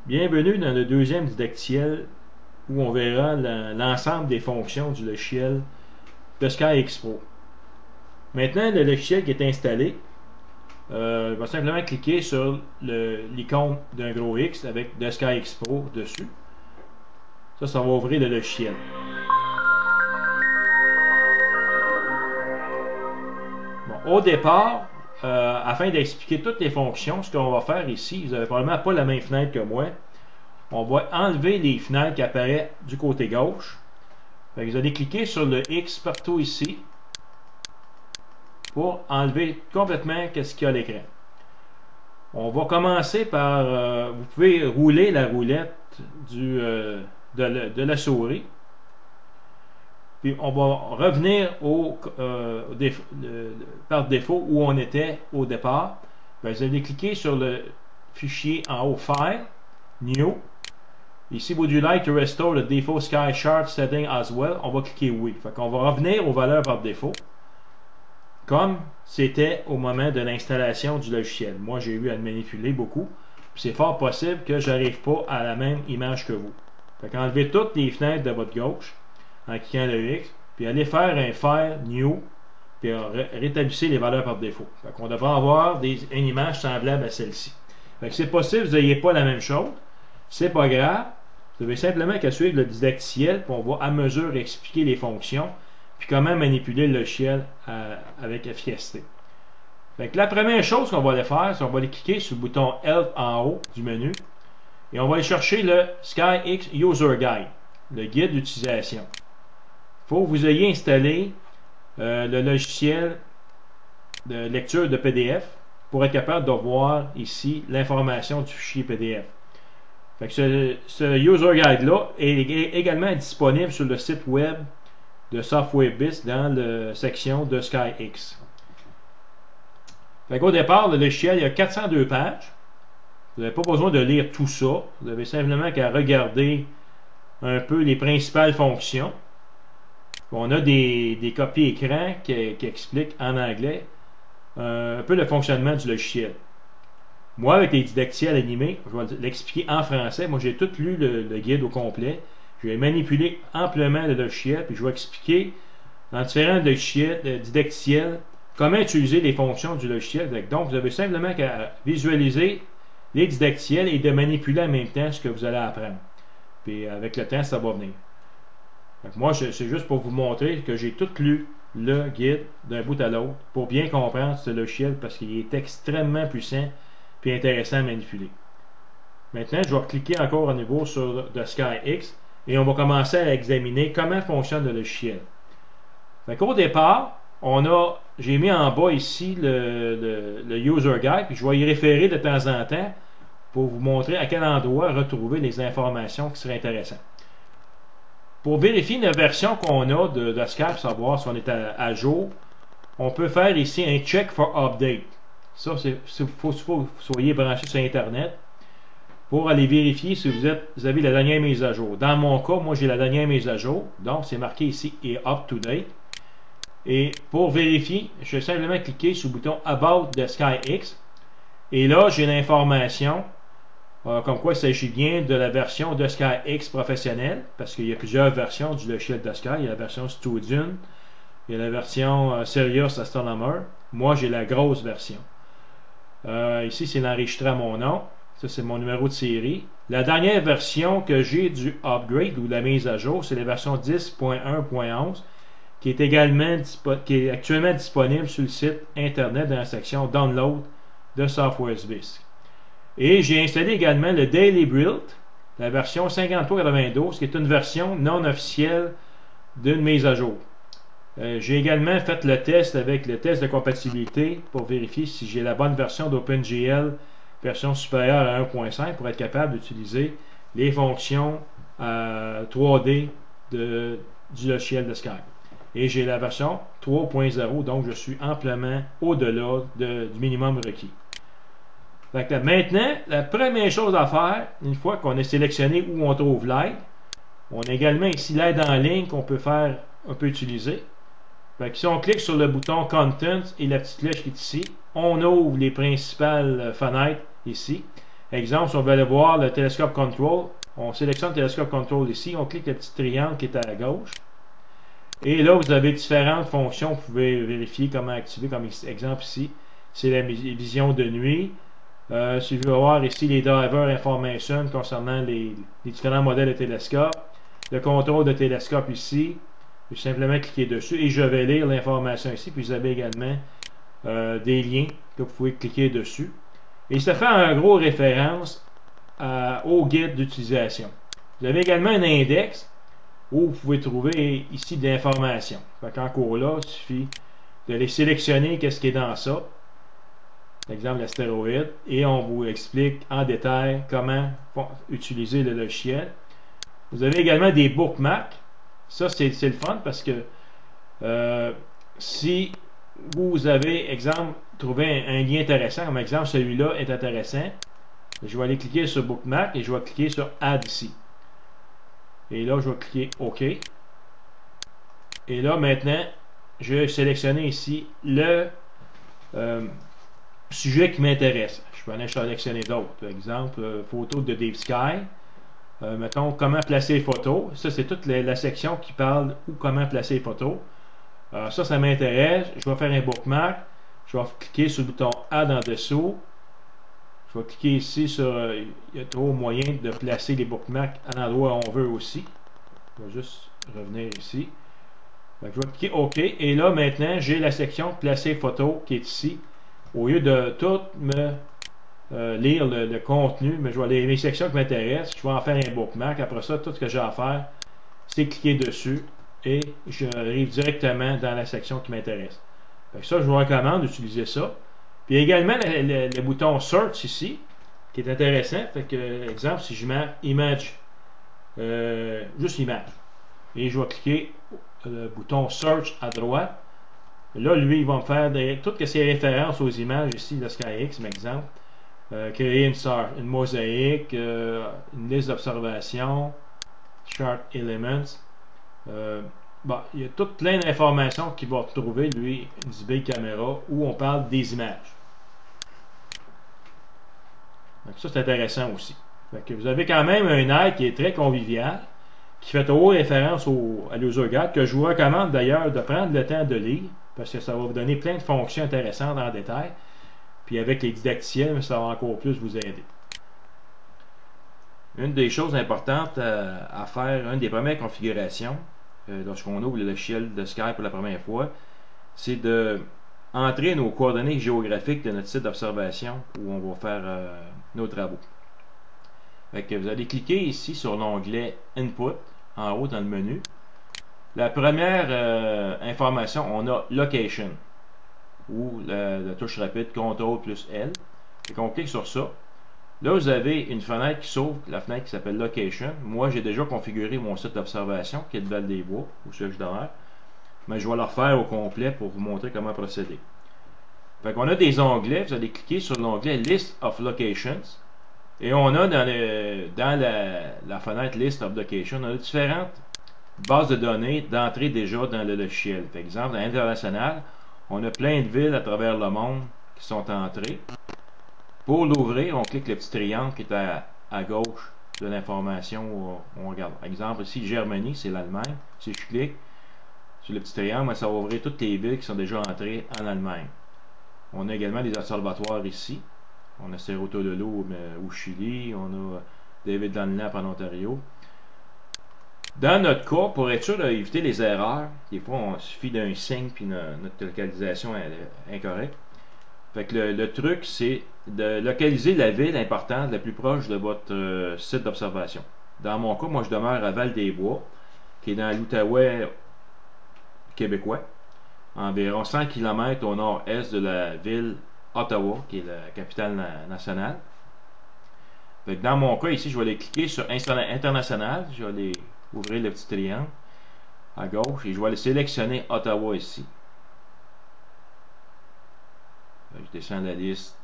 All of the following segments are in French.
Bienvenue dans le deuxième didacticiel où on verra l'ensemble des fonctions du logiciel de SkyX Pro. Maintenant, le logiciel qui est installé, je vais simplement cliquer sur l'icône d'un gros X avec de SkyX Pro dessus. Ça va ouvrir le logiciel. Bon, au départ, afin d'expliquer toutes les fonctions, ce qu'on va faire ici, vous n'avez probablement pas la même fenêtre que moi. On va enlever les fenêtres qui apparaissent du côté gauche. Fait que vous allez cliquer sur le X partout ici pour enlever complètement ce qu'il y a à l'écran. On va commencer par, vous pouvez rouler la roulette de la souris. Puis on va revenir par défaut où on était au départ. Bien, vous allez cliquer sur le fichier en haut File, New. Ici, would you like to restore the default Sky Chart setting as well? On va cliquer oui. Fait qu'on va revenir aux valeurs par défaut, comme c'était au moment de l'installation du logiciel. Moi, j'ai eu à le manipuler beaucoup. C'est fort possible que je n'arrive pas à la même image que vous. Fait qu'enlevez toutes les fenêtres de votre gauche en cliquant le X, puis allez faire un File, New, puis rétablissez les valeurs par défaut. Fait qu'on devrait avoir une image semblable à celle-ci. Fait que c'est possible que vous n'ayez pas la même chose. C'est pas grave. Vous avez simplement qu'à suivre le didacticiel, puis on va à mesure expliquer les fonctions, puis comment manipuler le logiciel avec efficacité. Fait que la première chose qu'on va aller faire, c'est qu'on va aller cliquer sur le bouton Help en haut du menu, et on va aller chercher le SkyX User Guide, le guide d'utilisation. Il faut que vous ayez installé le logiciel de lecture de PDF pour être capable de voir ici l'information du fichier PDF. Fait que ce User Guide-là est également disponible sur le site web de SoftwareBiz dans la section de SkyX. Fait qu'au départ, le logiciel, il y a 402 pages. Vous n'avez pas besoin de lire tout ça. Vous avez simplement qu'à regarder un peu les principales fonctions. On a des copies écran qui expliquent en anglais un peu le fonctionnement du logiciel. Moi, avec les didacticiels animés, je vais l'expliquer en français. Moi, j'ai tout lu le guide au complet. Je vais manipuler amplement le logiciel, puis je vais expliquer dans différents didacticiels comment utiliser les fonctions du logiciel. Donc, vous avez simplement qu'à visualiser les didacticiels et de manipuler en même temps ce que vous allez apprendre. Puis, avec le temps, ça va venir. Donc, moi, c'est juste pour vous montrer que j'ai tout lu le guide d'un bout à l'autre pour bien comprendre ce logiciel parce qu'il est extrêmement puissant et intéressant à manipuler. Maintenant, je vais cliquer encore à nouveau sur de SkyX et on va commencer à examiner comment fonctionne le logiciel. Au départ, j'ai mis en bas ici le User Guide, puis je vais y référer de temps en temps pour vous montrer à quel endroit retrouver les informations qui seraient intéressantes. Pour vérifier la version qu'on a de Skype, savoir si on est à jour, on peut faire ici un Check for Update. Ça, il faut que vous soyez branché sur Internet pour aller vérifier si vous avez la dernière mise à jour. Dans mon cas, moi j'ai la dernière mise à jour, donc c'est marqué ici et Up to Date. Et pour vérifier, je vais simplement cliquer sur le bouton About de SkyX. Et là, j'ai l'information comme quoi il s'agit bien de la version de SkyX professionnelle, parce qu'il y a plusieurs versions du logiciel de Sky. Il y a la version Student, il y a la version Serious Astronomer. Moi, j'ai la grosse version. Ici, c'est l'enregistré à mon nom. Ça, c'est mon numéro de série. La dernière version que j'ai du upgrade ou de la mise à jour, c'est la version 10.1.11 qui est actuellement disponible sur le site internet dans la section Download de SoftwareBiz. Et j'ai installé également le Daily Build, la version 53.92, qui est une version non officielle d'une mise à jour. J'ai également fait le test avec le test de compatibilité pour vérifier si j'ai la bonne version d'OpenGL, version supérieure à 1.5, pour être capable d'utiliser les fonctions 3D du logiciel de Skype. Et j'ai la version 3.0, donc je suis amplement au-delà du minimum requis. Maintenant, la première chose à faire, une fois qu'on a sélectionné où on trouve l'aide, on a également ici l'aide en ligne qu'on peut utiliser. Si on clique sur le bouton Content et la petite flèche qui est ici, on ouvre les principales fenêtres ici. Exemple, si on veut aller voir le Telescope Control, on sélectionne le Telescope Control ici, on clique le petit triangle qui est à gauche. Et là, vous avez différentes fonctions. Vous pouvez vérifier comment activer, comme exemple ici. C'est la vision de nuit. Si je veux voir ici les driver information concernant les différents modèles de télescope. Le contrôle de télescope ici. Je vais simplement cliquer dessus et je vais lire l'information ici. Puis vous avez également des liens que vous pouvez cliquer dessus. Et ça fait en gros référence au guide d'utilisation. Vous avez également un index où vous pouvez trouver ici de l'information. Encore là, il suffit de les sélectionner, qu'est-ce qui est dans ça. Par exemple, l'astéroïde. Et on vous explique en détail comment utiliser le logiciel. Vous avez également des bookmarks. Ça, c'est le fun parce que si vous avez, exemple, trouvé un lien intéressant, comme exemple, celui-là est intéressant, je vais aller cliquer sur Bookmark et je vais cliquer sur Add ici. Et là, je vais cliquer OK. Et là, maintenant, je vais sélectionner ici le sujet qui m'intéresse. Je peux aller sélectionner d'autres. Par exemple, photo de Dave Sky. Mettons, comment placer les photos. Ça, c'est toute la section qui parle ou comment placer les photos. Ça m'intéresse. Je vais faire un bookmark. Je vais cliquer sur le bouton Add en dessous. Je vais cliquer ici sur... il y a trop moyen de placer les bookmarks à l'endroit où on veut aussi. Je vais juste revenir ici. Donc, je vais cliquer OK. Et là, maintenant, j'ai la section Placer photos qui est ici. Au lieu de tout me lire le contenu, mais je vais aller les sections qui m'intéressent. Je vais en faire un bookmark. Après ça, tout ce que j'ai à faire, c'est cliquer dessus et j'arrive directement dans la section qui m'intéresse. Ça, je vous recommande d'utiliser ça. Puis également le bouton Search ici, qui est intéressant. Fait que, exemple, si je mets Image, juste Image, et je vais cliquer le bouton Search à droite, là, lui, il va me faire toutes ces références aux images ici, de SkyX, par exemple. Créer une mosaïque, une liste d'observations, Chart Elements. Bon, il y a tout plein d'informations qu'il va retrouver, lui, une caméra, où on parle des images. Donc ça, c'est intéressant aussi. Fait que vous avez quand même un aide qui est très convivial, qui fait toujours référence à l'user guide, que je vous recommande d'ailleurs de prendre le temps de lire, parce que ça va vous donner plein de fonctions intéressantes en détail. Puis avec les didacticiels, ça va encore plus vous aider. Une des choses importantes à faire, une des premières configurations, lorsqu'on ouvre le logiciel de Sky pour la première fois, c'est de entrer nos coordonnées géographiques de notre site d'observation où on va faire nos travaux. Fait que vous allez cliquer ici sur l'onglet Input, en haut dans le menu. La première information, on a Location, ou la touche rapide CTRL plus L. Fait qu'on clique sur ça. Là, vous avez une fenêtre qui s'ouvre, la fenêtre qui s'appelle Location. Moi, j'ai déjà configuré mon site d'observation qui est de Val-des-Bois, où je demeure. Mais je vais le refaire au complet pour vous montrer comment procéder. Fait qu'on a des onglets. Vous allez cliquer sur l'onglet List of Locations. Et on a dans la fenêtre List of Locations, on a différentes bases de données d'entrée déjà dans le logiciel. Par exemple, à l'international, on a plein de villes à travers le monde qui sont entrées. Pour l'ouvrir, on clique le petit triangle qui est à gauche de l'information où on regarde. Par exemple, ici, Germanie, c'est l'Allemagne. Si je clique sur le petit triangle, ça va ouvrir toutes les villes qui sont déjà entrées en Allemagne. On a également des observatoires ici. On a Cerro Tololo au Chili. On a David Dunlap en Ontario. Dans notre cas, pour être sûr d'éviter les erreurs, des fois, il suffit d'un signe puis notre localisation est incorrecte. Fait que le truc, c'est de localiser la ville importante la plus proche de votre site d'observation. Dans mon cas, moi, je demeure à Val-des-Bois, qui est dans l'Outaouais québécois, environ 100 km au nord-est de la ville Ottawa, qui est la capitale nationale. Fait que dans mon cas, ici, je vais aller cliquer sur International. Je vais aller ouvrir le petit triangle à gauche et je vais aller sélectionner Ottawa ici. Je descends la liste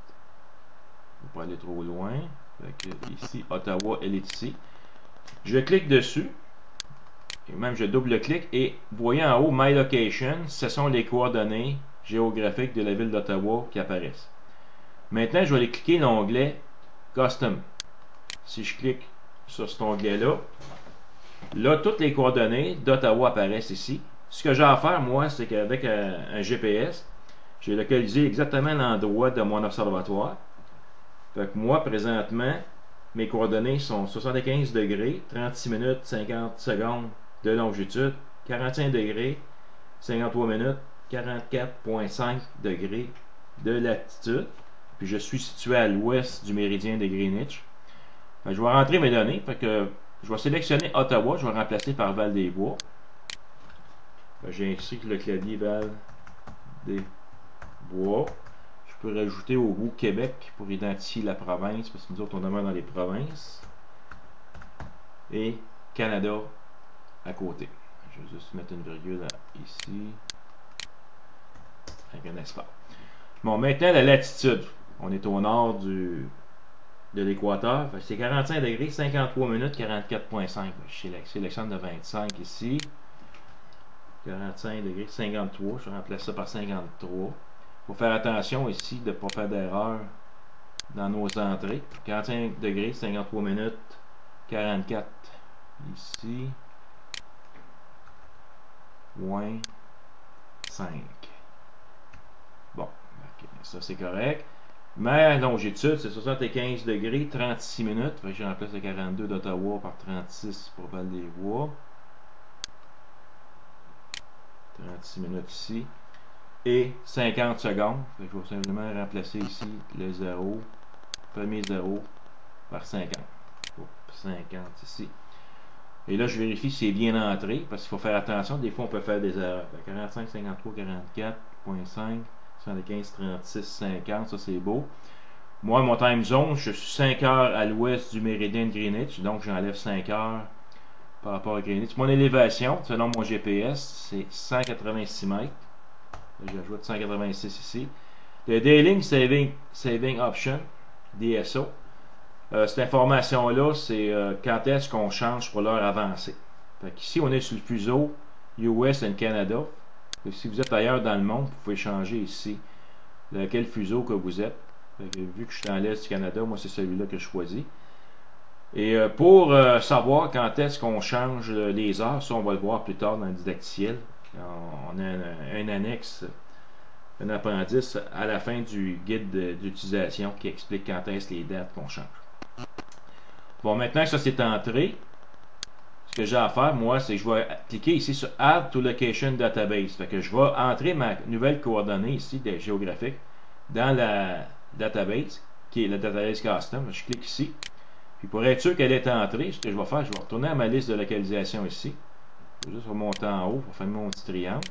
pour pas aller trop loin. Ici, Ottawa, elle est ici. Je clique dessus. Et même je double-clique et vous voyez en haut My Location, ce sont les coordonnées géographiques de la ville d'Ottawa qui apparaissent. Maintenant, je vais aller cliquer l'onglet Custom. Si je clique sur cet onglet-là, là, toutes les coordonnées d'Ottawa apparaissent ici. Ce que j'ai à faire, moi, c'est qu'avec un GPS, j'ai localisé exactement l'endroit de mon observatoire. Fait que moi, présentement, mes coordonnées sont 75 degrés, 36 minutes, 50 secondes de longitude, 45 degrés, 53 minutes, 44,5 degrés de latitude. Puis je suis situé à l'ouest du méridien de Greenwich. Fait que je vais rentrer mes données. Fait que je vais sélectionner Ottawa, je vais remplacer par Val-des-Bois. J'ai inscrit le clavier Val-des-Bois. Je peux rajouter au bout Québec pour identifier la province, parce que nous autres on demeure dans les provinces. Et Canada à côté. Je vais juste mettre une virgule ici. Avec un espace. Bon, maintenant la latitude. On est au nord de l'équateur. C'est 45 degrés, 53 minutes, 44,5. Je sélectionne de 25 ici. 45 degrés, 53. Je remplace ça par 53. Il faut faire attention ici de ne pas faire d'erreur dans nos entrées. 45 degrés, 53 minutes, 44 ici. Moins 5. Bon, okay, ça c'est correct. Ma longitude, c'est 75 degrés, 36 minutes. Fait que je remplace le 42 d'Ottawa par 36 pour Val-des-Bois. 36 minutes ici. Et 50 secondes. Fait que je vais simplement remplacer ici le 0. Premier 0 par 50. 50 ici. Et là, je vérifie si c'est bien entré, parce qu'il faut faire attention. Des fois, on peut faire des erreurs. 45, 53, 44,5, 75, 36, 50. Ça, c'est beau. Moi, mon time zone, je suis 5 heures à l'ouest du méridien de Greenwich. Donc, j'enlève 5 heures par rapport à Greenwich. Mon élévation, selon mon GPS, c'est 186 mètres. J'ajoute 186 ici. Le Daily Saving Option, DSO. Cette information-là, c'est quand est-ce qu'on change pour l'heure avancée. Ici, on est sur le fuseau US et Canada. Si vous êtes ailleurs dans le monde, vous pouvez changer ici lequel fuseau que vous êtes. Vu que je suis dans l'est du Canada, moi c'est celui-là que je choisis. Et pour savoir quand est-ce qu'on change les heures, ça on va le voir plus tard dans le didacticiel. On a un annexe, un appendice à la fin du guide d'utilisation qui explique quand est-ce les dates qu'on change. Bon, maintenant que ça c'est entré, ce que j'ai à faire, moi, c'est que je vais cliquer ici sur Add to Location Database. Fait que je vais entrer ma nouvelle coordonnée ici, géographique, dans la database, qui est la database custom. Je clique ici. Puis pour être sûr qu'elle est entrée, ce que je vais faire, je vais retourner à ma liste de localisation ici. Je vais juste remonter en haut pour faire mon petit triangle.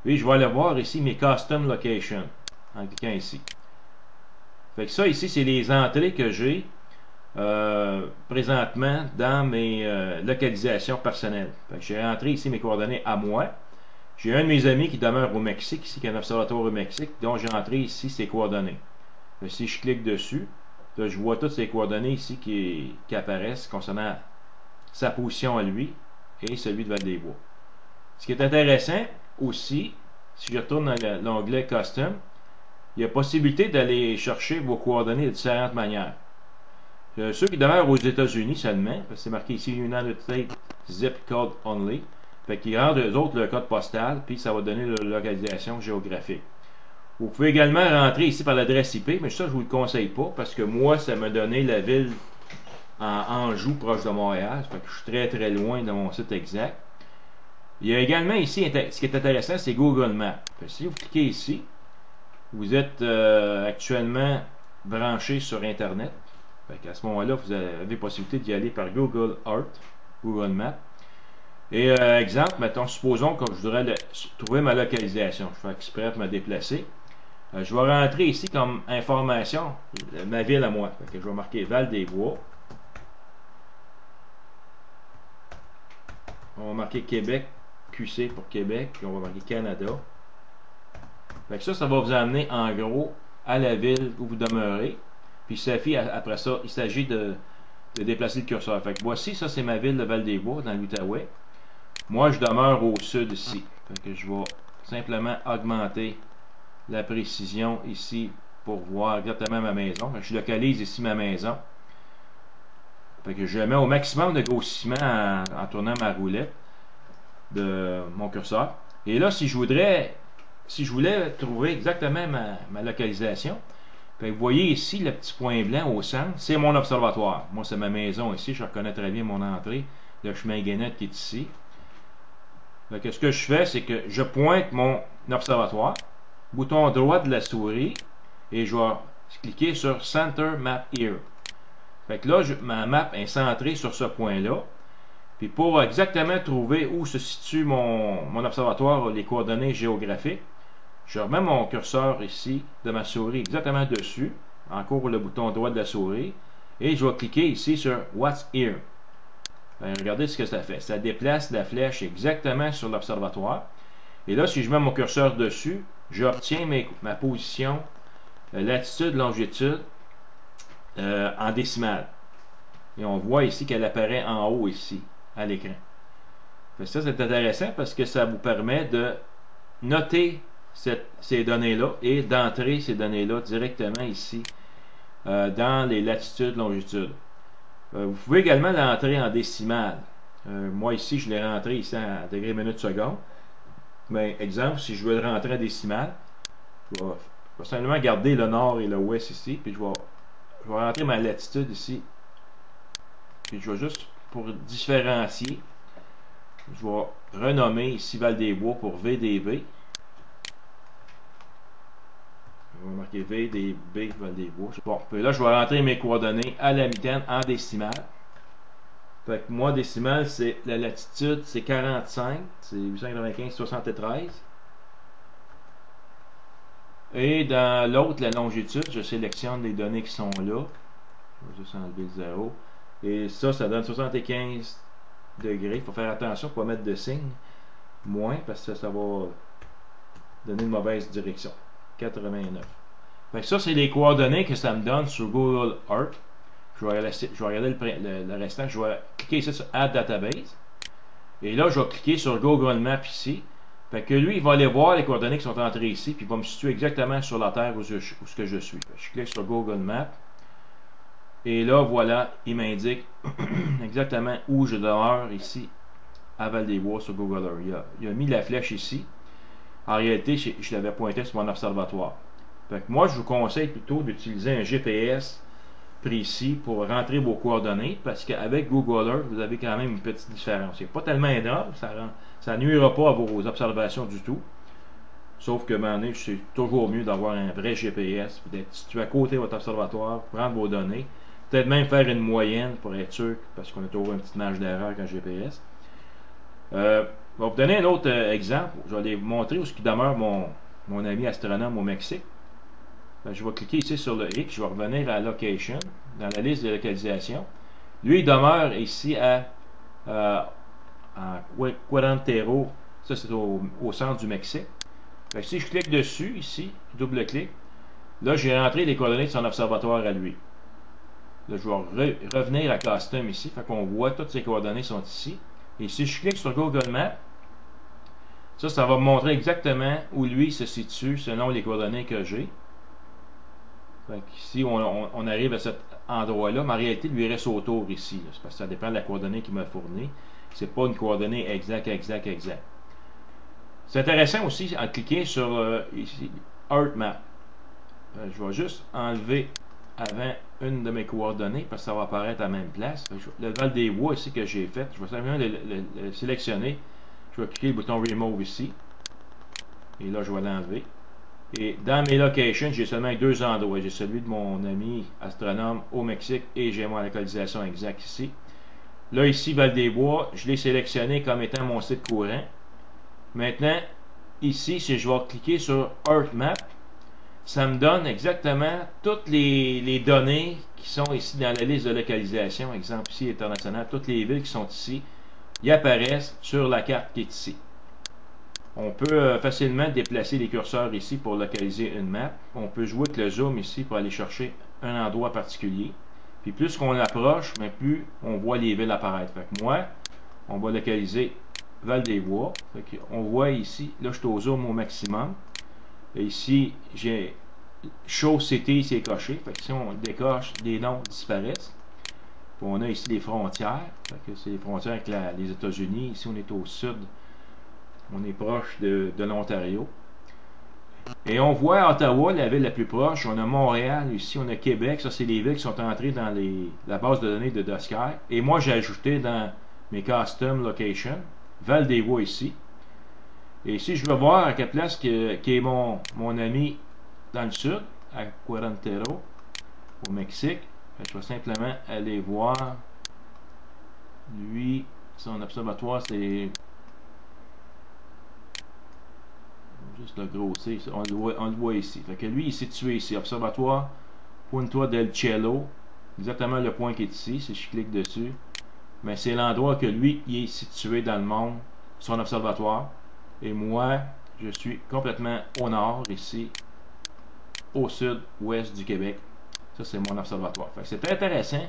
Puis je vais aller voir ici mes Custom Location, en cliquant ici. Fait que ça ici, c'est les entrées que j'ai présentement dans mes localisations personnelles. J'ai entré ici mes coordonnées à moi. J'ai un de mes amis qui demeure au Mexique, ici, qui est un observatoire au Mexique, dont j'ai entré ici ses coordonnées. Si je clique dessus, là, je vois toutes ces coordonnées ici qui apparaissent concernant sa position à lui et celui de Val-des-Bois. Ce qui est intéressant aussi, si je retourne dans l'onglet Custom, il y a possibilité d'aller chercher vos coordonnées de différentes manières. Ceux qui demeurent aux États-Unis seulement, parce que c'est marqué ici United States Zip Code Only, fait qu'ils rendent eux autres le code postal, puis ça va donner la localisation géographique. Vous pouvez également rentrer ici par l'adresse IP, mais ça je ne vous le conseille pas, parce que moi ça m'a donné la ville en Anjou, proche de Montréal, fait que je suis très très loin de mon site exact. Il y a également ici, ce qui est intéressant, c'est Google Maps. Si vous cliquez ici, vous êtes actuellement branché sur Internet. À ce moment-là, vous avez possibilité d'y aller par Google Earth, Google Maps. Et exemple, mettons, supposons que je voudrais trouver ma localisation. Je fais exprès de me déplacer. Je vais rentrer ici comme information ma ville à moi. Je vais marquer Val-des-Bois. On va marquer Québec, QC pour Québec, puis on va marquer Canada. Ça va vous amener en gros à la ville où vous demeurez. Puis après ça, il s'agit de déplacer le curseur. Voici, ça c'est ma ville de Val-des-Bois, dans l'Outaouais. Moi, je demeure au sud ici. Je vais simplement augmenter la précision ici pour voir exactement ma maison. Je localise ici ma maison. Fait que je mets au maximum de grossissement en tournant ma roulette de mon curseur. Et là, si je voulais trouver exactement ma localisation, fait que vous voyez ici le petit point blanc au centre, c'est mon observatoire. Moi, c'est ma maison ici, je reconnais très bien mon entrée, le chemin Guénette qui est ici. Fait que ce que je fais, c'est que je pointe mon observatoire, bouton droit de la souris, et je vais cliquer sur Center Map Here. Fait que là, ma map est centrée sur ce point-là. Puis pour exactement trouver où se situe mon observatoire, les coordonnées géographiques, je remets mon curseur ici de ma souris exactement dessus, encore le bouton droit de la souris, et je vais cliquer ici sur What's Here. Regardez ce que ça fait. Ça déplace la flèche exactement sur l'observatoire. Et là, si je mets mon curseur dessus, j'obtiens ma position, latitude, longitude, en décimale. Et on voit ici qu'elle apparaît en haut ici, à l'écran. Ça, c'est intéressant parce que ça vous permet de noter ces données-là et d'entrer ces données-là directement ici dans les latitudes, longitudes. Vous pouvez également l'entrer en décimale. Moi ici, je l'ai rentré ici en degrés, minutes, secondes. Mais exemple, si je veux le rentrer en décimale, je vais simplement garder le nord et le ouest ici, puis je vais rentrer ma latitude ici. Puis je vais juste, pour différencier, je vais renommer ici Val-des-Bois pour VDB. Je vais marquer VDB Val-des-Bois. Bon, puis là, je vais rentrer mes coordonnées à la mitaine en décimale. Fait que moi, décimale, c'est la latitude, c'est 45, c'est 895,73. Et dans l'autre, la longitude, je sélectionne les données qui sont là. Je vais juste enlever le 0. Et ça donne 75 degrés. Il faut faire attention pour ne pas mettre de signe. Moins, parce que ça va donner une mauvaise direction. 89. Fait que ça, c'est les coordonnées que ça me donne sur Google Earth. Je vais regarder le restant. Je vais cliquer ici sur Add Database. Et là, je vais cliquer sur Google Maps ici. Fait que lui, il va aller voir les coordonnées qui sont entrées ici, puis il va me situer exactement sur la Terre où je suis. Je clique sur Google Maps. Et là, voilà, il m'indique exactement où je demeure ici à Val-des-Bois sur Google Earth. Il a mis la flèche ici. En réalité, je l'avais pointé sur mon observatoire. Fait que moi, je vous conseille plutôt d'utiliser un GPS précis pour rentrer vos coordonnées, parce qu'avec Google Earth, vous avez quand même une petite différence. C'est pas tellement énorme, ça nuira pas à vos observations du tout. Sauf que, c'est toujours mieux d'avoir un vrai GPS, d'être situé à côté de votre observatoire, prendre vos données, peut-être même faire une moyenne pour être sûr, parce qu'on a toujours une petite marge d'erreur avec un GPS. Je vais vous donner un autre exemple. Je vais vous montrer où demeure mon ami astronome au Mexique. Je vais cliquer ici sur le X, je vais revenir à Location, dans la liste de localisation. Lui, il demeure ici à Querétaro, ça c'est au centre du Mexique. Si je clique dessus, ici, double-clic, là j'ai rentré les coordonnées de son observatoire à lui. Là, je vais revenir à Custom ici, fait qu'on voit toutes ces coordonnées sont ici. Et si je clique sur Google Maps, ça va me montrer exactement où lui se situe selon les coordonnées que j'ai. Ici, on arrive à cet endroit-là, mais en réalité, il lui reste autour ici. C'est parce que ça dépend de la coordonnée qu'il m'a fournie. C'est pas une coordonnée exacte. C'est intéressant aussi en cliquant sur ici, Earth Map. Je vais juste enlever avant une de mes coordonnées parce que ça va apparaître à la même place. Le Val-des-Bois ici que j'ai fait, je vais simplement le sélectionner. Je vais cliquer le bouton Remove ici. Et là, je vais l'enlever. Et dans mes locations, j'ai seulement deux endroits. J'ai celui de mon ami astronome au Mexique et j'ai ma localisation exacte ici. Là, ici, Val-des-Bois, je l'ai sélectionné comme étant mon site courant. Maintenant, ici, si je vais cliquer sur Earth Map, ça me donne exactement toutes les données qui sont ici dans la liste de localisation. Exemple ici, international, toutes les villes qui sont ici, y apparaissent sur la carte qui est ici. On peut facilement déplacer les curseurs ici pour localiser une map. On peut jouer avec le zoom ici pour aller chercher un endroit particulier. Puis plus qu'on approche, mais plus on voit les villes apparaître. Fait que moi, on va localiser Val-des-Bois. On voit ici, là je suis au zoom au maximum. Et ici, j'ai Show City, c'est coché. Fait que si on décoche, les noms disparaissent. On a ici les frontières. C'est les frontières avec les États-Unis. Ici, on est au sud. On est proche de l'Ontario. Et on voit Ottawa, la ville la plus proche. On a Montréal, ici on a Québec. Ça, c'est les villes qui sont entrées dans la base de données de Dosky. Et moi, j'ai ajouté dans mes custom locations Val-des-Bois ici. Et ici, je veux voir à quelle place qui est mon ami dans le sud, à Cuarentero, au Mexique. Je vais simplement aller voir. Lui, son observatoire, c'est juste le grossir. On le voit ici. Fait que lui, il est situé ici. Observatoire Punta del Cielo. Exactement le point qui est ici. Si je clique dessus. Mais c'est l'endroit que lui, il est situé dans le monde. Son observatoire. Et moi, je suis complètement au nord, ici, au sud-ouest du Québec. Ça, c'est mon observatoire. C'est très intéressant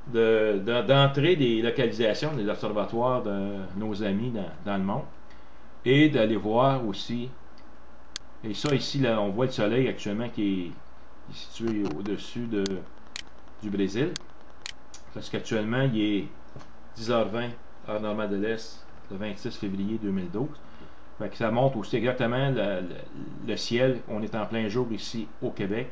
d'entrer des localisations des observatoires de nos amis dans le monde. Et d'aller voir aussi. Et ça, ici, là, on voit le soleil actuellement qui est situé au-dessus du Brésil. Parce qu'actuellement, il est 10h20, heure normale de l'Est, le 26 février 2012. Fait que ça montre aussi exactement le ciel. On est en plein jour ici au Québec.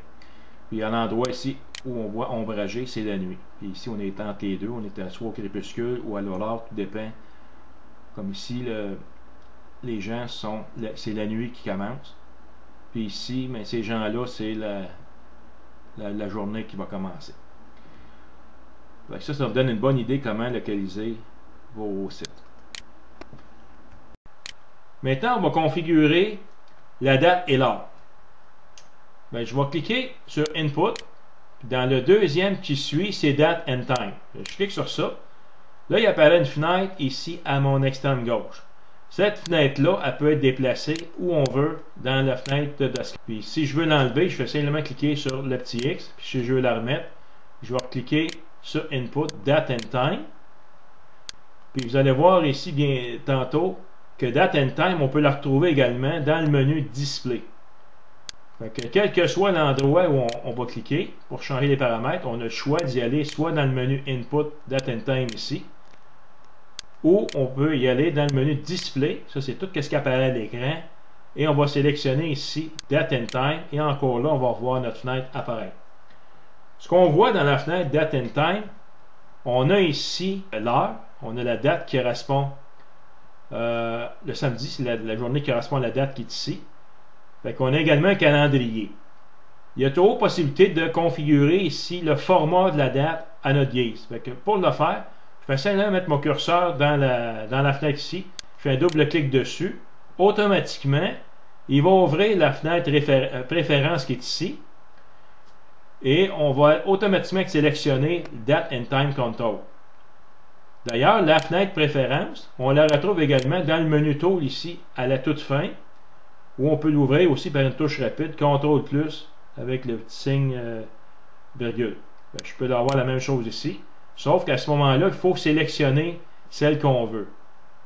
Puis il y a un endroit ici où on voit ombragé, c'est la nuit. Puis ici, on est entre les deux. On est soit au crépuscule ou à l'aurore, tout dépend. Comme ici, les gens c'est la nuit qui commence. Puis ici, mais ces gens-là, c'est la journée qui va commencer. Fait que ça vous donne une bonne idée comment localiser vos sites. Maintenant, on va configurer la date et l'heure. Je vais cliquer sur Input. Dans le deuxième qui suit, c'est Date and Time. Je clique sur ça. Là, il apparaît une fenêtre ici à mon extrême gauche. Cette fenêtre-là, elle peut être déplacée où on veut dans la fenêtre de Dosky. Puis si je veux l'enlever, je fais simplement cliquer sur le petit X. Puis si je veux la remettre, je vais cliquer sur Input, Date and Time. Puis vous allez voir ici bien tantôt que Date and Time, on peut la retrouver également dans le menu Display. Fait que quel que soit l'endroit où on va cliquer pour changer les paramètres, on a le choix d'y aller soit dans le menu Input, Date and Time ici, ou on peut y aller dans le menu Display. Ça, c'est tout ce qui apparaît à l'écran. Et on va sélectionner ici Date and Time. Et encore là, on va voir notre fenêtre apparaître. Ce qu'on voit dans la fenêtre Date and Time, on a ici l'heure. On a la date qui correspond le samedi, c'est la journée qui correspond à la date qui est ici. Fait qu'on a également un calendrier. Il y a toujours possibilité de configurer ici le format de la date à notre guise. Fait que pour le faire, je fais simplement mettre mon curseur dans la fenêtre ici. Je fais un double clic dessus. Automatiquement, il va ouvrir la fenêtre préférence qui est ici. Et on va automatiquement sélectionner Date and Time Control. D'ailleurs, la fenêtre préférence, on la retrouve également dans le menu Tool ici à la toute fin, où on peut l'ouvrir aussi par une touche rapide, CTRL plus avec le petit signe virgule. Je peux avoir la même chose ici, sauf qu'à ce moment-là, il faut sélectionner celle qu'on veut.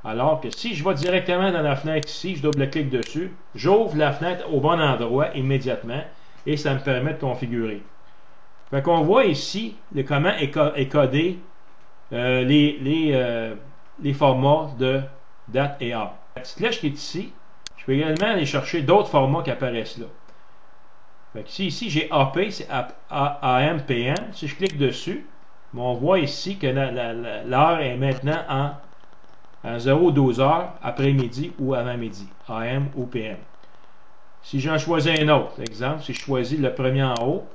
Alors que si je vais directement dans la fenêtre ici, je double-clique dessus, j'ouvre la fenêtre au bon endroit immédiatement et ça me permet de configurer. Fait qu'on voit ici comment est codé les formats de date et heure. La petite flèche qui est ici, je peux également aller chercher d'autres formats qui apparaissent là. Fait que ici j'ai AP, c'est AM, PM. Si je clique dessus, on voit ici que l'heure est maintenant à 0-12h après-midi ou avant-midi, AM ou PM. Si j'en choisis un autre, exemple, si je choisis le premier en haut,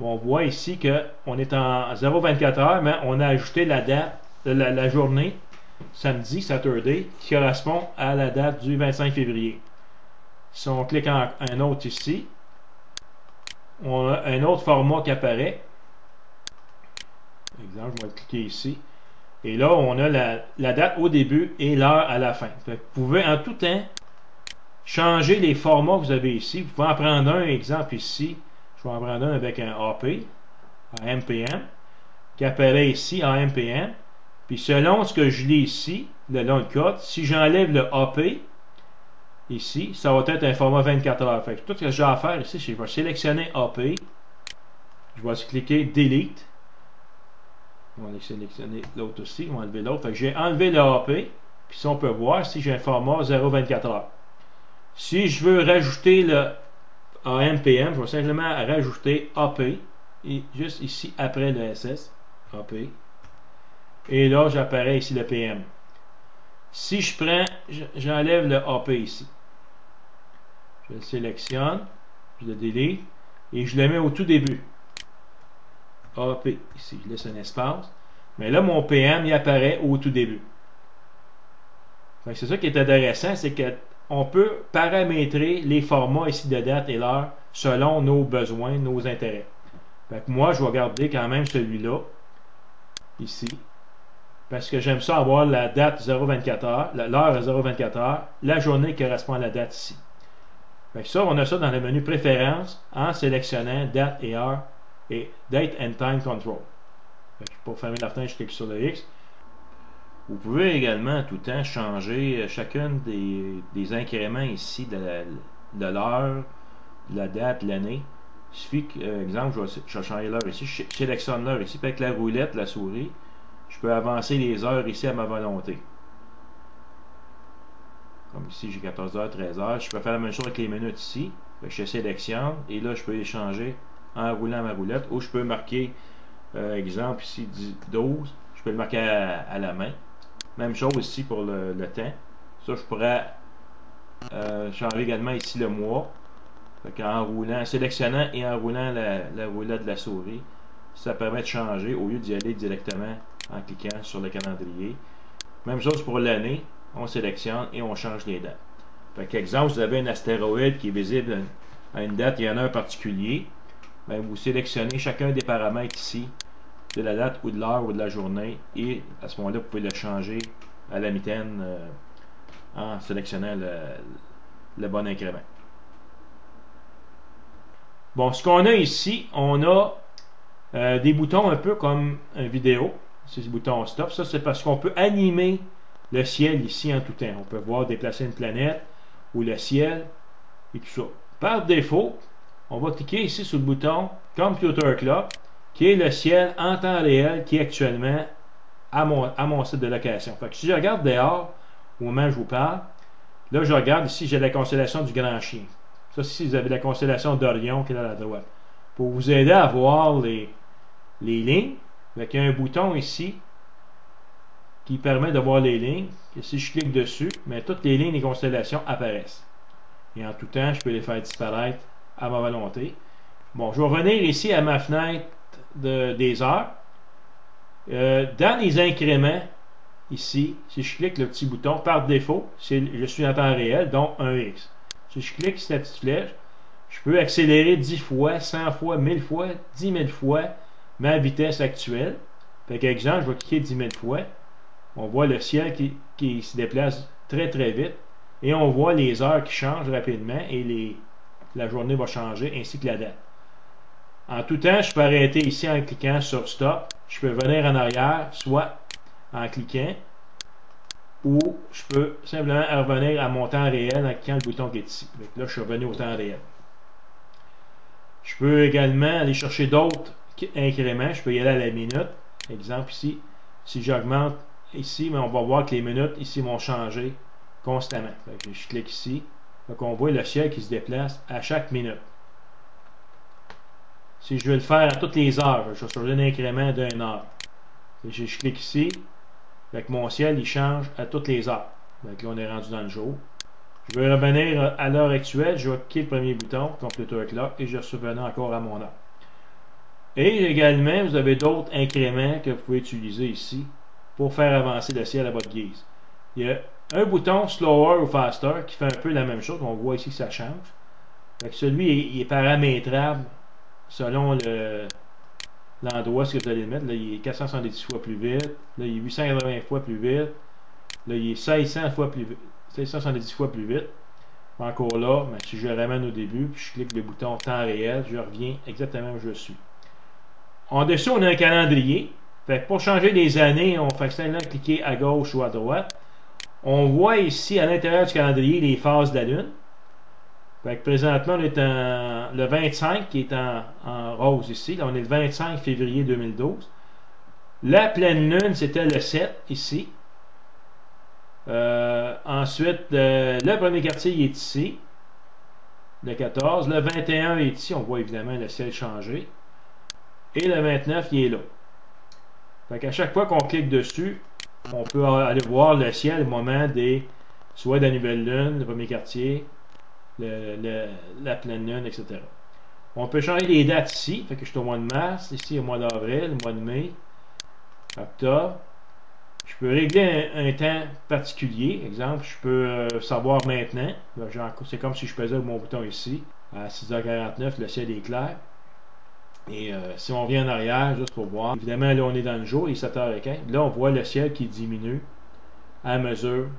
on voit ici qu'on est en 0-24h, mais on a ajouté la date, la journée, samedi, Saturday, qui correspond à la date du 25 février. Si on clique en un autre ici, on a un autre format qui apparaît. Exemple, je vais cliquer ici. Et là, on a la date au début et l'heure à la fin. Fait que vous pouvez en tout temps changer les formats que vous avez ici. Vous pouvez en prendre un exemple ici. Je vais en prendre un avec un AP, AM/PM, qui apparaît ici en AM/PM. Puis selon ce que je lis ici, le long de code, si j'enlève le AP, ici, ça va être un format 24 heures. Fait que tout ce que j'ai à faire ici, je vais sélectionner AP. Je vais cliquer Delete. On va sélectionner l'autre aussi, on va enlever l'autre. Fait que j'ai enlevé le AP, puis si on peut voir, si j'ai un format 0,24 heures. Si je veux rajouter le AM/PM, je vais simplement rajouter AP, et juste ici après le SS, AP. Et là, j'apparais ici le PM. Si je prends, j'enlève le AP ici. Je le sélectionne, je le délite, et je le mets au tout début. AP, ici, je laisse un espace. Mais là, mon PM, il apparaît au tout début. C'est ça qui est intéressant, c'est qu'on peut paramétrer les formats ici de date et l'heure selon nos besoins, nos intérêts. Fait que moi, je vais garder quand même celui-là, ici, parce que j'aime ça avoir la date 0,24 heures, l'heure à 0,24 heures, la journée qui correspond à la date ici. Fait que ça, on a ça dans le menu préférences en sélectionnant date et heure et date and time control. Fait que pour fermer la fenêtre, je clique sur le X. Vous pouvez également tout le temps changer chacun des incréments ici de l'heure, la date, l'année. Il suffit que, exemple, je vais changer l'heure ici, je sélectionne l'heure ici, puis avec la roulette, la souris, je peux avancer les heures ici à ma volonté. Comme ici, j'ai 14h, 13h. Je peux faire la même chose avec les minutes ici. Je sélectionne et là, je peux les changer en roulant ma roulette ou je peux marquer, exemple ici, 12. Je peux le marquer à la main. Même chose ici pour le temps. Ça, je pourrais changer également ici le mois. En roulant, en sélectionnant et en roulant la roulette de la souris, ça permet de changer au lieu d'y aller directement en cliquant sur le calendrier. Même chose pour l'année. On sélectionne et on change les dates. Par exemple, vous avez un astéroïde qui est visible à une date et en heure particulier. Bien, vous sélectionnez chacun des paramètres ici de la date ou de l'heure ou de la journée et à ce moment-là, vous pouvez le changer à la mitaine en sélectionnant le bon incrément. Bon, ce qu'on a ici, on a des boutons un peu comme une vidéo. C'est ce bouton stop. Ça, c'est parce qu'on peut animer le ciel ici en tout temps. On peut voir déplacer une planète ou le ciel et tout ça. Par défaut, on va cliquer ici sur le bouton Computer Clock, qui est le ciel en temps réel qui est actuellement à mon site de location. Fait que si je regarde dehors, au moment où je vous parle, là je regarde ici, j'ai la constellation du Grand Chien. Ça, ici, vous avez la constellation d'Orion qui est à la droite. Pour vous aider à voir les lignes, il y a un bouton ici qui permet de voir les lignes. Et si je clique dessus, mais toutes les lignes des constellations apparaissent. Et en tout temps, je peux les faire disparaître à ma volonté. Bon, je vais revenir ici à ma fenêtre des heures. Dans les incréments, ici, si je clique le petit bouton, par défaut, je suis en temps réel, donc 1x. Si je clique cette petite flèche, je peux accélérer 10 fois, 100 fois, 1000 fois, 10 000 fois ma vitesse actuelle. Par exemple, je vais cliquer 10 000 fois. On voit le ciel qui se déplace très très vite et on voit les heures qui changent rapidement et la journée va changer ainsi que la date. En tout temps, je peux arrêter ici en cliquant sur Stop. Je peux venir en arrière, soit en cliquant, ou je peux simplement revenir à mon temps réel en cliquant le bouton qui est ici. Donc là, je suis revenu au temps réel. Je peux également aller chercher d'autres incréments. Je peux y aller à la minute. Exemple ici, si j'augmente ici, mais on va voir que les minutes ici vont changer constamment. Je clique ici. Donc on voit le ciel qui se déplace à chaque minute. Si je veux le faire à toutes les heures, je vais changer un incrément d'une heure. Je clique ici. Avec mon ciel, il change à toutes les heures. Donc là, on est rendu dans le jour. Je vais revenir à l'heure actuelle. Je vais cliquer le premier bouton, Computer Clock, et je suis revenu encore à mon heure. Et également, vous avez d'autres incréments que vous pouvez utiliser ici pour faire avancer le ciel à votre guise. Il y a un bouton Slower ou Faster qui fait un peu la même chose. On voit ici que ça change. Donc celui il est paramétrable selon l'endroit ce que vous allez le mettre. Là, il est 470 fois plus vite. Là, il est 880 fois plus vite. Là, il est 1600 fois plus vite. 670 fois plus vite. Encore là, mais si je le ramène au début, puis je clique le bouton temps réel, je reviens exactement où je suis. En dessous, on a un calendrier. Fait que pour changer les années, on fait simplement cliquer à gauche ou à droite. On voit ici à l'intérieur du calendrier les phases de la Lune. Fait que présentement, on est le 25 qui est en rose ici. Là, on est le 25 février 2012. La pleine lune, c'était le 7, ici. Ensuite, le premier quartier, il est ici. Le 14. Le 21 est ici. On voit évidemment le ciel changer. Et le 29, il est là. Fait qu'à chaque fois qu'on clique dessus, on peut aller voir le ciel au moment des soit de la nouvelle lune, le premier quartier, la pleine lune, etc. On peut changer les dates ici. Fait que je suis au mois de mars, ici au mois d'avril, au mois de mai, octobre. Je peux régler un temps particulier. Exemple, je peux savoir maintenant. C'est comme si je pesais mon bouton ici. À 6h49, le ciel est clair. Et si on revient en arrière, juste pour voir. Évidemment, là, on est dans le jour, il est 7h15. Là, on voit le ciel qui diminue à mesure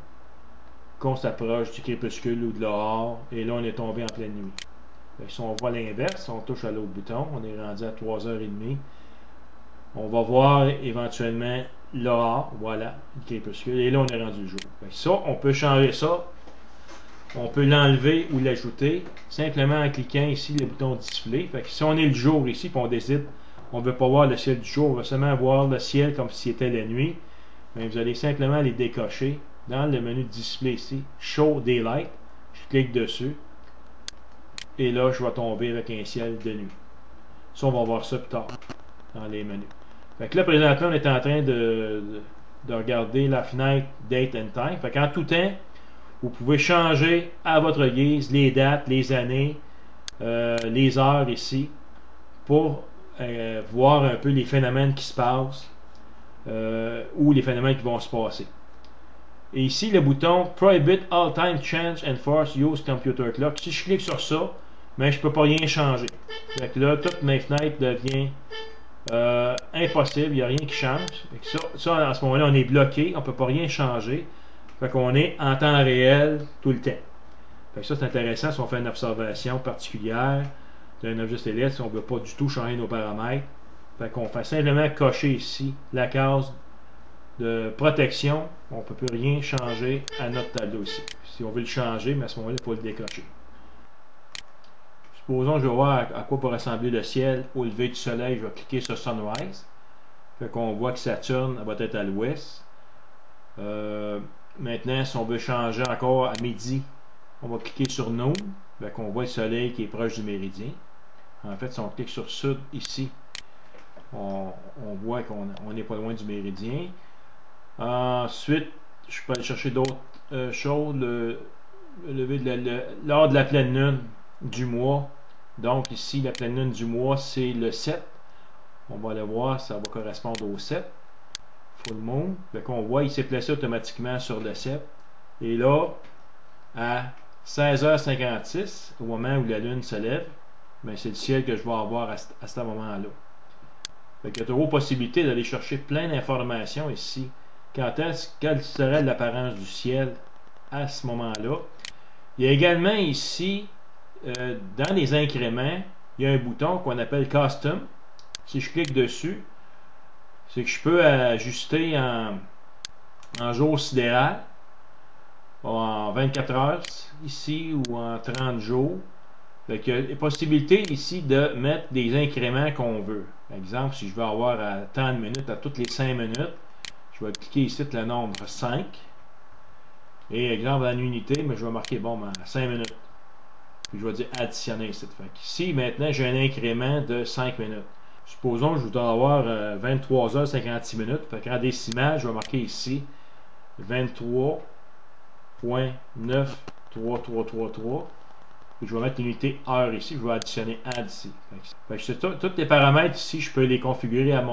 qu'on s'approche du crépuscule ou de l'aurore. Et là, on est tombé en pleine nuit. Si on voit l'inverse, on touche à l'autre bouton, on est rendu à 3h30. On va voir éventuellement l'aurore, voilà, le crépuscule, et là on est rendu le jour. Ça, on peut changer ça, on peut l'enlever ou l'ajouter, simplement en cliquant ici le bouton display. Fait que si on est le jour ici, puis on décide, on ne veut pas voir le ciel du jour, on va seulement voir le ciel comme si c'était la nuit, mais vous allez simplement les décocher dans le menu display ici, Show Daylight, je clique dessus, et là je vais tomber avec un ciel de nuit. Ça, on va voir ça plus tard dans les menus. Fait que là, présentement, on est en train de regarder la fenêtre Date and Time. Fait qu'en tout temps, vous pouvez changer à votre guise les dates, les années, les heures ici, pour voir un peu les phénomènes qui se passent ou les phénomènes qui vont se passer. Et ici, le bouton Prohibit All Time Change and Force Use Computer Clock. Si je clique sur ça, mais je ne peux pas rien changer. Fait que là, toutes mes fenêtres deviennent impossible, il n'y a rien qui change. Ça, à ce moment-là, on est bloqué, on ne peut pas rien changer. Fait qu'on est en temps réel tout le temps. Fait que ça, c'est intéressant si on fait une observation particulière d'un objet céleste, si on ne veut pas du tout changer nos paramètres. Fait qu'on fait simplement cocher ici la case de protection. On ne peut plus rien changer à notre tableau ici. Si on veut le changer, mais à ce moment-là, il faut le décocher. Supposons que je vais voir à quoi peut ressembler le ciel au lever du soleil. Je vais cliquer sur Sunrise. Fait qu'on voit que Saturne va être à l'ouest. Maintenant, si on veut changer encore à midi, on va cliquer sur Noon. Fait qu'on voit le soleil qui est proche du méridien. En fait, si on clique sur Sud ici, on voit qu'on n'est pas loin du méridien. Ensuite, je peux aller chercher d'autres choses. Lors de la pleine lune du mois. Donc ici, la pleine lune du mois, c'est le 7. On va aller voir, ça va correspondre au 7. Full Moon. Fait qu'on voit, il s'est placé automatiquement sur le 7. Et là, à 16h56, au moment où la lune se lève, ben c'est le ciel que je vais avoir à ce moment-là. Fait qu'il y a toujours possibilité d'aller chercher plein d'informations ici. Quelle serait l'apparence du ciel à ce moment-là. Il y a également ici, dans les incréments, il y a un bouton qu'on appelle Custom. Si je clique dessus, c'est que je peux ajuster en jour sidéral, en 24 heures ici ou en 30 jours. Donc, il y a la possibilité ici de mettre des incréments qu'on veut. Par exemple, si je veux avoir à tant de minutes, à toutes les 5 minutes, je vais cliquer ici le nombre 5. Et exemple en unité, mais je vais marquer bon, à 5 minutes. Puis je vais dire additionner ici. Fait ici, maintenant, j'ai un incrément de 5 minutes. Supposons que je voudrais avoir 23h56 minutes. Fait qu'en décimal, je vais marquer ici 23.93333. Puis je vais mettre l'unité heure ici. Je vais additionner add ici. Fait que tous les paramètres ici, je peux les configurer à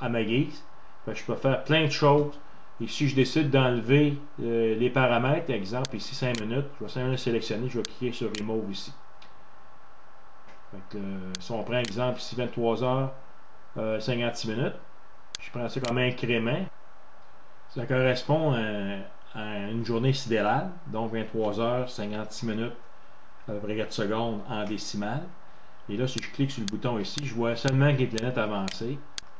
ma guise. Fait que je peux faire plein de choses. Et si je décide d'enlever les paramètres, exemple ici 5 minutes, je vais simplement sélectionner, je vais cliquer sur Remove ici. Fait que, si on prend exemple ici 23h56 minutes, je prends ça comme incrément. Ça correspond à une journée sidérale, donc 23h56 minutes, à peu près 4 secondes en décimale. Et là, si je clique sur le bouton ici, je vois seulement que les planètes avancées.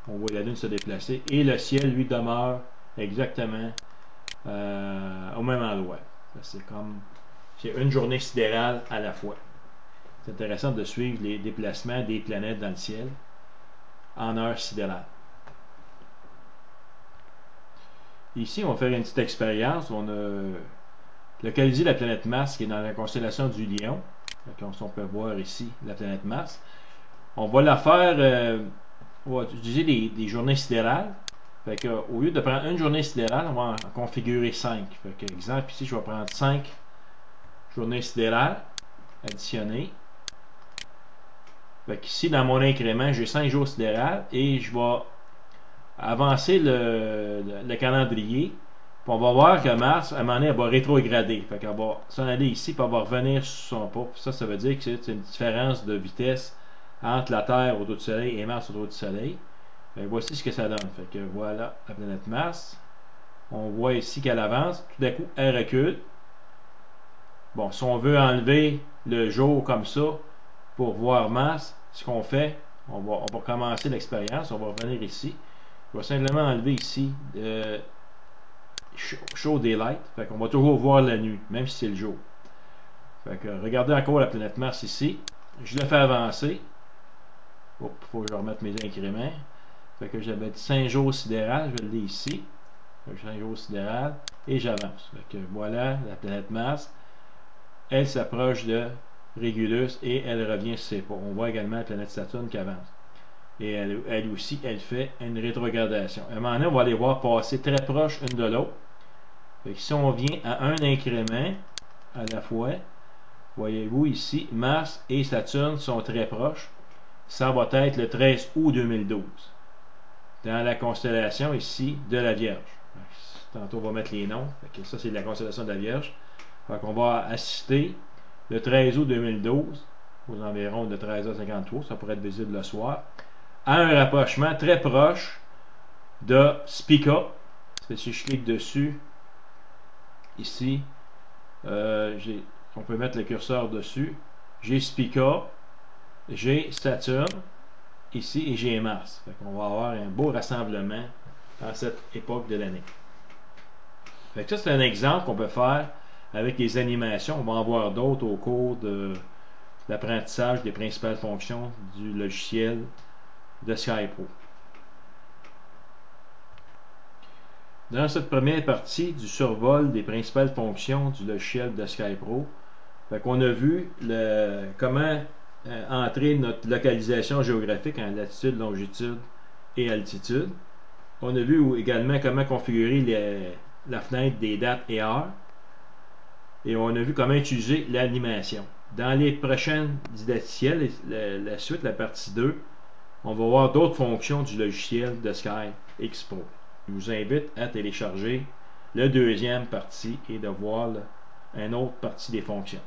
On voit la Lune se déplacer et le ciel, lui, demeure exactement au même endroit. C'est comme une journée sidérale à la fois. C'est intéressant de suivre les déplacements des planètes dans le ciel en heure sidérale. Ici, on va faire une petite expérience. On a localisé la planète Mars qui est dans la constellation du Lion. Donc, on peut voir ici la planète Mars. On va la faire, on va utiliser des journées sidérales. Fait que, au lieu de prendre une journée sidérale, on va en configurer 5. Fait que, exemple, ici, je vais prendre 5 journées sidérales, additionner. Fait qu'ici, dans mon incrément, j'ai 5 jours sidérales et je vais avancer le calendrier. Puis on va voir que Mars, à un moment donné, elle va rétrograder. Fait qu'elle va s'en aller ici, puis elle va revenir sur son pas. Puis ça veut dire que c'est une différence de vitesse entre la Terre autour du Soleil et Mars autour du Soleil. Fait, voici ce que ça donne. Fait que voilà la planète Mars. On voit ici qu'elle avance. Tout d'un coup, elle recule. Bon, si on veut enlever le jour comme ça pour voir Mars, ce qu'on fait, on va commencer l'expérience. On va revenir ici. Je vais simplement enlever ici Show Daylight. Fait qu'on va toujours voir la nuit, même si c'est le jour. Fait que regardez encore la planète Mars ici. Je le fais avancer. Il faut que je remette mes incréments. Fait que j'avais dit 5 jours sidéral, je l'ai ici. 5 jours sidéral. Et j'avance. Fait que voilà la planète Mars. Elle s'approche de Régulus et elle revient sur ses pas. On voit également la planète Saturne qui avance. Et elle aussi, elle fait une rétrogradation. À un moment donné, on va les voir passer très proches une de l'autre. Fait que si on vient à un incrément à la fois, voyez-vous ici, Mars et Saturne sont très proches. Ça va être le 13 août 2012. Dans la constellation ici de la Vierge. Tantôt, on va mettre les noms. Fait que ça, c'est la constellation de la Vierge. Fait qu'on va assister le 13 août 2012, aux environs de 13h53, ça pourrait être visible le soir, à un rapprochement très proche de Spica. Si je clique dessus, ici, on peut mettre le curseur dessus. J'ai Spica, j'ai Saturne, ici, et j'ai Mars. Fait qu'on va avoir un beau rassemblement dans cette époque de l'année. Fait que ça, c'est un exemple qu'on peut faire avec les animations. On va en voir d'autres au cours de l'apprentissage des principales fonctions du logiciel de SkyPro. Dans cette première partie du survol des principales fonctions du logiciel de SkyPro, on a vu comment entrer notre localisation géographique en latitude, longitude et altitude. On a vu également comment configurer la fenêtre des dates et heures. Et on a vu comment utiliser l'animation. Dans les prochaines didacticiels, la suite, la partie 2, on va voir d'autres fonctions du logiciel de SkyXPro. Je vous invite à télécharger la deuxième partie et de voir une autre partie des fonctions.